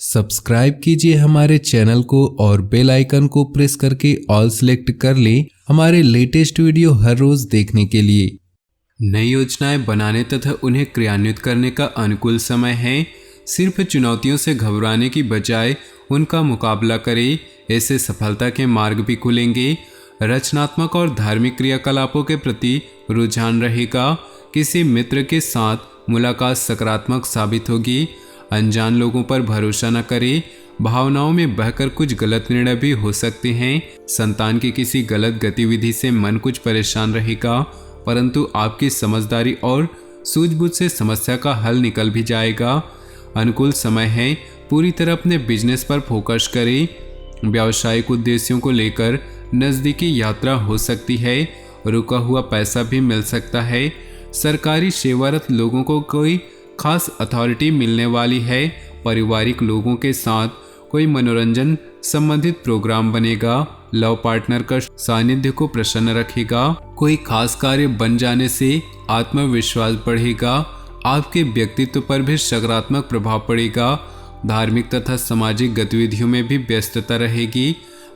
Subscribe कीजिए हमारे channel को और बेल आइकन को प्रेस करके ऑल सेलेक्ट कर लें हमारे लेटेस्ट वीडियो हर रोज देखने के लिए। नई योजनाएं बनाने तथा उन्हें क्रियान्वित करने का अनुकूल समय है। सिर्फ चुनौतियों से घबराने की बजाय उनका मुकाबला करें, ऐसे सफलता के मार्ग भी खुलेंगे। रचनात्मक और धार्मिक क्रियाकलापों के प्रति रुझान रहेगा। किसी मित्र के साथ मुलाकात सकारात्मक साबित होगी। अनजान लोगों पर भरोसा न करें, भावनाओं में बहकर कुछ गलत निर्णय भी हो सकते हैं। संतान की किसी गलत गतिविधि से मन कुछ परेशान रहेगा, परंतु आपकी समझदारी और सूझबूझ से समस्या का हल निकल भी जाएगा। अनुकूल समय है, पूरी तरह अपने बिजनेस पर फोकस करें। व्यावसायिक उद्देश्यों को लेकर नज़दीकी यात्रा हो सकती है। रुका हुआ पैसा भी मिल सकता है। सरकारी सेवारत लोगों को कोई खास अथॉरिटी मिलने वाली है। पारिवारिक लोगों के साथ कोई मनोरंजन संबंधित प्रोग्राम बनेगा। लव पार्टनर का सानिध्य को प्रसन्न रखेगा। कोई खास कार्य बन जाने से आत्मविश्वास बढ़ेगा। आपके व्यक्तित्व पर भी सकारात्मक प्रभाव पड़ेगा। धार्मिक तथा सामाजिक गतिविधियों में भी व्यस्तता रहेगी।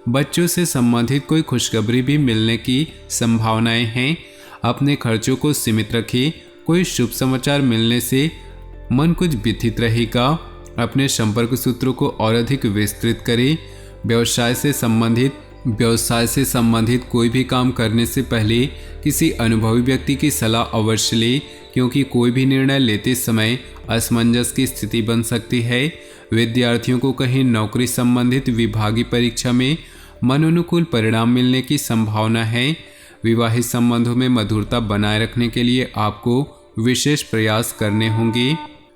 बच्चों से संबंधित कोई खुशखबरी भी मिलने की संभावनाएं हैं। अपने खर्चों को सीमित रखें। कोई शुभ समाचार मिलने से मन कुछ व्यथित रहेगा। अपने संपर्क सूत्रों को और अधिक विस्तृत करें। व्यवसाय से संबंधित कोई भी काम करने से पहले किसी अनुभवी व्यक्ति की सलाह अवश्य लें, क्योंकि कोई भी निर्णय लेते समय असमंजस की स्थिति बन सकती है। विद्यार्थियों को कहीं नौकरी संबंधित विभागीय परीक्षा में मनोनुकूल परिणाम मिलने की संभावना है। विवाहित संबंधों में मधुरता बनाए रखने के लिए आपको विशेष प्रयास करने होंगे।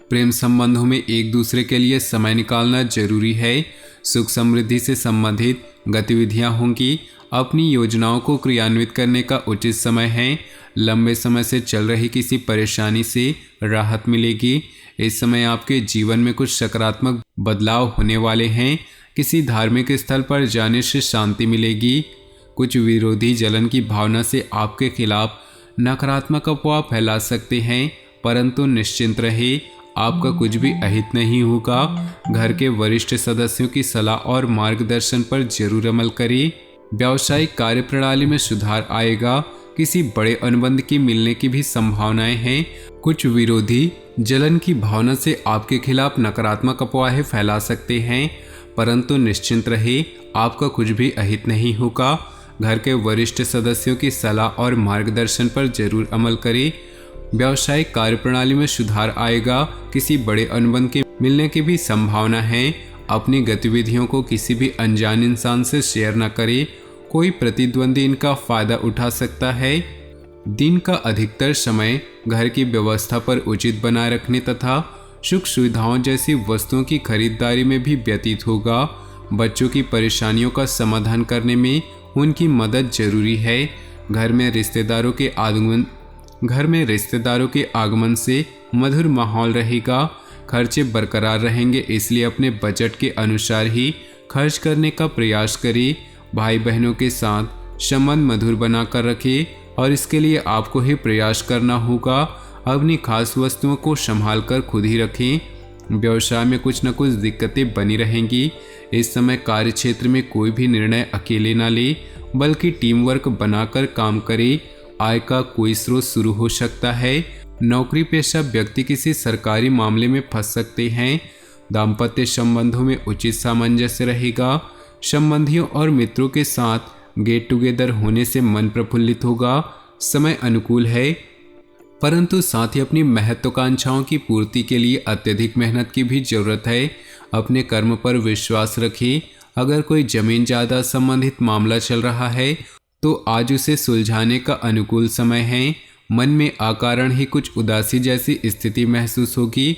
प्रेम संबंधों में एक दूसरे के लिए समय निकालना जरूरी है। सुख समृद्धि से संबंधित गतिविधियां होंगी। अपनी योजनाओं को क्रियान्वित करने का उचित समय है। लंबे समय से चल रही किसी परेशानी से राहत मिलेगी। इस समय आपके जीवन में कुछ सकारात्मक बदलाव होने वाले हैं। किसी धार्मिक स्थल पर जाने से शांति मिलेगी। कुछ विरोधी जलन की भावना से आपके खिलाफ नकारात्मक अफवाह फैला सकते हैं, परंतु निश्चिंत रहे, आपका कुछ भी अहित नहीं होगा। घर के वरिष्ठ सदस्यों की सलाह और मार्गदर्शन पर जरूर अमल करें। व्यावसायिक कार्यप्रणाली में सुधार आएगा। किसी बड़े अनुबंध की मिलने की भी संभावनाएं हैं। कुछ विरोधी जलन की भावना से आपके खिलाफ नकारात्मक अफवाहें फैला सकते हैं, परंतु निश्चिंत रहे, आपका कुछ भी अहित नहीं होगा। घर के वरिष्ठ सदस्यों की सलाह और मार्गदर्शन पर जरूर अमल करें। व्यावसायिक कार्यप्रणाली में सुधार आएगा। किसी बड़े अनुबंध के मिलने की भी संभावना है। अपनी गतिविधियों को किसी भी अनजान इंसान से शेयर न करें। कोई प्रतिद्वंदी इनका फायदा उठा सकता है। दिन का अधिकतर समय घर की व्यवस्था पर उचित बनाए रखने तथा सुख सुविधाओं जैसी वस्तुओं की खरीदारी में भी व्यतीत होगा। बच्चों की परेशानियों का समाधान करने में उनकी मदद जरूरी है। घर में रिश्तेदारों के आगमन से मधुर माहौल रहेगा। खर्चे बरकरार रहेंगे, इसलिए अपने बजट के अनुसार ही खर्च करने का प्रयास करें। भाई बहनों के साथ संबंध मधुर बनाकर रखें और इसके लिए आपको ही प्रयास करना होगा। अपनी खास वस्तुओं को संभाल कर खुद ही रखें। व्यवसाय में कुछ न कुछ दिक्कतें बनी रहेंगी। इस समय कार्य क्षेत्र में कोई भी निर्णय अकेले न ले, बल्कि टीम वर्क बनाकर काम करें। आय का कोई स्रोत शुरू हो सकता है। नौकरी पेशा व्यक्ति किसी सरकारी मामले में फंस सकते हैं। दाम्पत्य संबंधों में उचित सामंजस्य रहेगा। संबंधियों और मित्रों के साथ गेट टुगेदर होने से मन प्रफुल्लित होगा। समय अनुकूल है, परंतु साथ ही अपनी महत्वाकांक्षाओं की पूर्ति के लिए अत्यधिक मेहनत की भी जरूरत है। अपने कर्म पर विश्वास रखें। अगर कोई जमीन जायदाद संबंधित मामला चल रहा है तो आज उसे सुलझाने का अनुकूल समय है। मन में अकारण ही कुछ उदासी जैसी स्थिति महसूस होगी।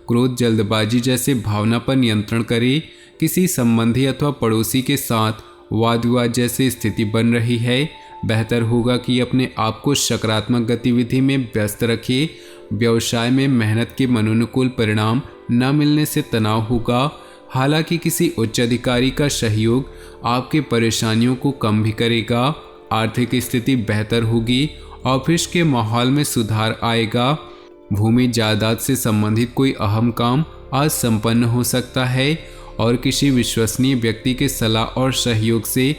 क्रोध, जल्दबाजी जैसे भावना पर नियंत्रण करें। किसी संबंधी अथवा पड़ोसी के साथ वाद विवाद जैसी स्थिति बन रही है। बेहतर होगा कि अपने आप को सकारात्मक गतिविधि में व्यस्त रखें। व्यवसाय में मेहनत के मनोनुकूल परिणाम न मिलने से तनाव होगा। हालांकि किसी उच्च अधिकारी का सहयोग आपके परेशानियों को कम भी करेगा। आर्थिक स्थिति बेहतर होगी। ऑफिस के माहौल में सुधार आएगा। भूमि जायदाद से संबंधित कोई अहम काम आज संपन्न हो सकता है और किसी विश्वसनीय व्यक्ति के सलाह और सहयोग से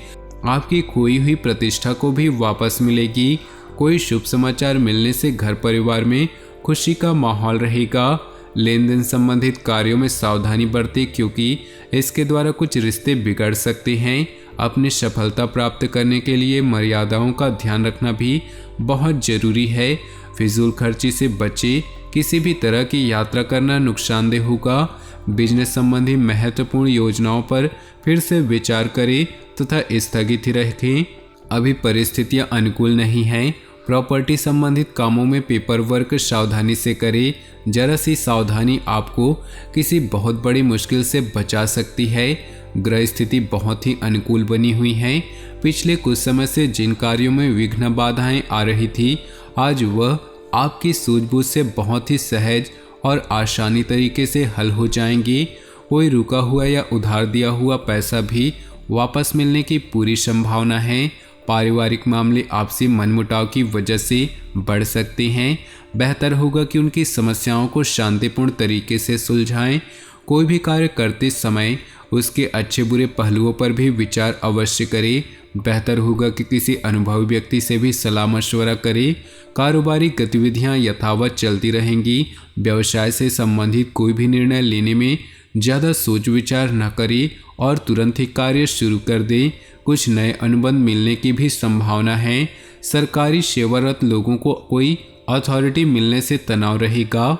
आपकी खोई हुई प्रतिष्ठा को भी वापस मिलेगी। कोई शुभ समाचार मिलने से घर परिवार में खुशी का माहौल रहेगा। लेन देन संबंधित कार्यों में सावधानी बरतें, क्योंकि इसके द्वारा कुछ रिश्ते बिगड़ सकते हैं। अपनी सफलता प्राप्त करने के लिए मर्यादाओं का ध्यान रखना भी बहुत जरूरी है। फिजूल खर्ची से बचें। किसी भी तरह की यात्रा करना नुकसानदेह होगा। बिजनेस संबंधी महत्वपूर्ण योजनाओं पर फिर से विचार करें तथा स्थगित रखें। अभी परिस्थितियां अनुकूल नहीं हैं। प्रॉपर्टी संबंधित कामों में पेपर वर्क सावधानी से करें। जरा सी सावधानी आपको किसी बहुत बड़ी मुश्किल से बचा सकती है। ग्रह स्थिति बहुत ही अनुकूल बनी हुई है। पिछले कुछ समय से जिन कार्यों में विघ्न बाधाएं आ रही थी, आज वह आपकी सूझबूझ से बहुत ही सहज और आसानी तरीके से हल हो जाएंगी। कोई रुका हुआ या उधार दिया हुआ पैसा भी वापस मिलने की पूरी संभावना है। पारिवारिक मामले आपसी मनमुटाव की वजह से बढ़ सकते हैं। बेहतर होगा कि उनकी समस्याओं को शांतिपूर्ण तरीके से सुलझाएं। कोई भी कार्य करते समय उसके अच्छे बुरे पहलुओं पर भी विचार अवश्य करें। बेहतर होगा कि किसी अनुभवी व्यक्ति से भी सलाह मशवरा करें। कारोबारी गतिविधियां यथावत चलती रहेंगी। व्यवसाय से संबंधित कोई भी निर्णय लेने में ज़्यादा सोच विचार न करें और तुरंत ही कार्य शुरू कर दें। कुछ नए अनुबंध मिलने की भी संभावना है। सरकारी सेवारत लोगों को कोई अथॉरिटी मिलने से तनाव रहेगा।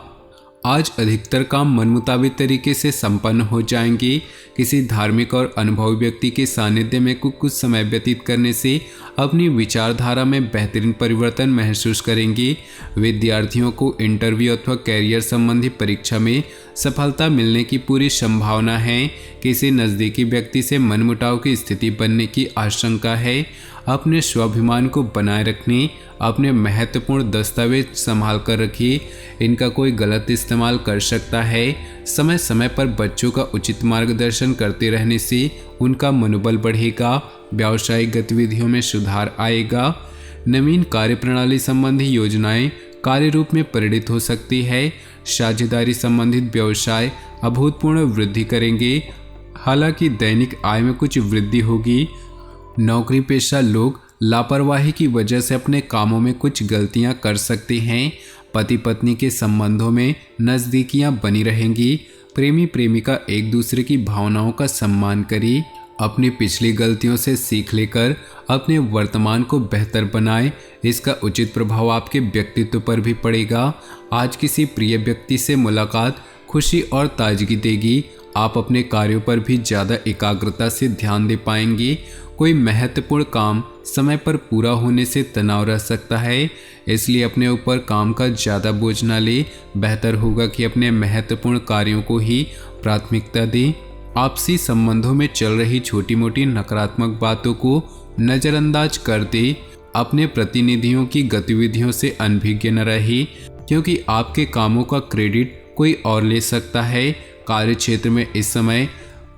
आज अधिकतर काम मनमुताबिक तरीके से संपन्न हो जाएंगे। किसी धार्मिक और अनुभवी व्यक्ति के सानिध्य में कुछ समय व्यतीत करने से अपनी विचारधारा में बेहतरीन परिवर्तन महसूस करेंगे। विद्यार्थियों को इंटरव्यू अथवा कैरियर संबंधी परीक्षा में सफलता मिलने की पूरी संभावना है। किसी नज़दीकी व्यक्ति से मनमुटाव की स्थिति बनने की आशंका है। अपने स्वाभिमान को बनाए रखने, अपने महत्वपूर्ण दस्तावेज संभाल कर रखिए। इनका कोई गलत इस्तेमाल कर सकता है। समय समय पर बच्चों का उचित मार्गदर्शन करते रहने से उनका मनोबल बढ़ेगा। व्यावसायिक गतिविधियों में सुधार आएगा। नवीन कार्यप्रणाली संबंधी योजनाएं कार्य रूप में परिणित हो सकती है। साझेदारी संबंधित व्यवसाय अभूतपूर्व वृद्धि करेंगे। हालांकि दैनिक आय में कुछ वृद्धि होगी। नौकरी पेशा लोग लापरवाही की वजह से अपने कामों में कुछ गलतियां कर सकते हैं। पति पत्नी के संबंधों में नज़दीकियां बनी रहेंगी। प्रेमी प्रेमिका एक दूसरे की भावनाओं का सम्मान करें। अपनी पिछली गलतियों से सीख लेकर अपने वर्तमान को बेहतर बनाएं। इसका उचित प्रभाव आपके व्यक्तित्व पर भी पड़ेगा। आज किसी प्रिय व्यक्ति से मुलाकात खुशी और ताजगी देगी। आप अपने कार्यों पर भी ज़्यादा एकाग्रता से ध्यान दे पाएंगे। कोई महत्वपूर्ण काम समय पर पूरा होने से तनाव रह सकता है, इसलिए अपने ऊपर काम का ज़्यादा बोझ न ले। बेहतर होगा कि अपने महत्वपूर्ण कार्यों को ही प्राथमिकता दें। आपसी संबंधों में चल रही छोटी मोटी नकारात्मक बातों को नज़रअंदाज कर दें। अपने प्रतिनिधियों की गतिविधियों से अनभिज्ञ न रहे, क्योंकि आपके कामों का क्रेडिट कोई और ले सकता है। कार्य क्षेत्र में इस समय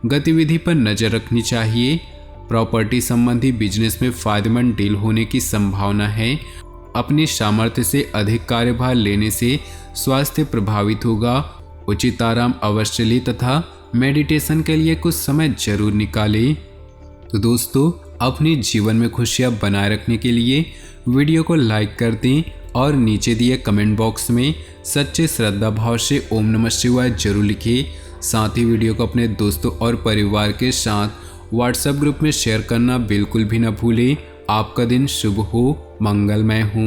गतिविधि पर नज़र रखनी चाहिए। प्रॉपर्टी संबंधी बिजनेस में फायदेमंद डील होने की संभावना है। अपनी सामर्थ्य से अधिक कार्यभार लेने से स्वास्थ्य प्रभावित होगा। उचित आराम अवश्य लें तथा मेडिटेशन के लिए कुछ समय जरूर निकालें। तो दोस्तों, अपने जीवन में खुशियां बनाए रखने के लिए वीडियो को लाइक कर दें और नीचे दिए कमेंट बॉक्स में सच्चे श्रद्धा भाव से ओम नमः शिवाय जरूर लिखें। साथ ही वीडियो को अपने दोस्तों और परिवार के साथ व्हाट्सएप ग्रुप में शेयर करना बिल्कुल भी न भूलें। आपका दिन शुभ हो, मंगलमय हो।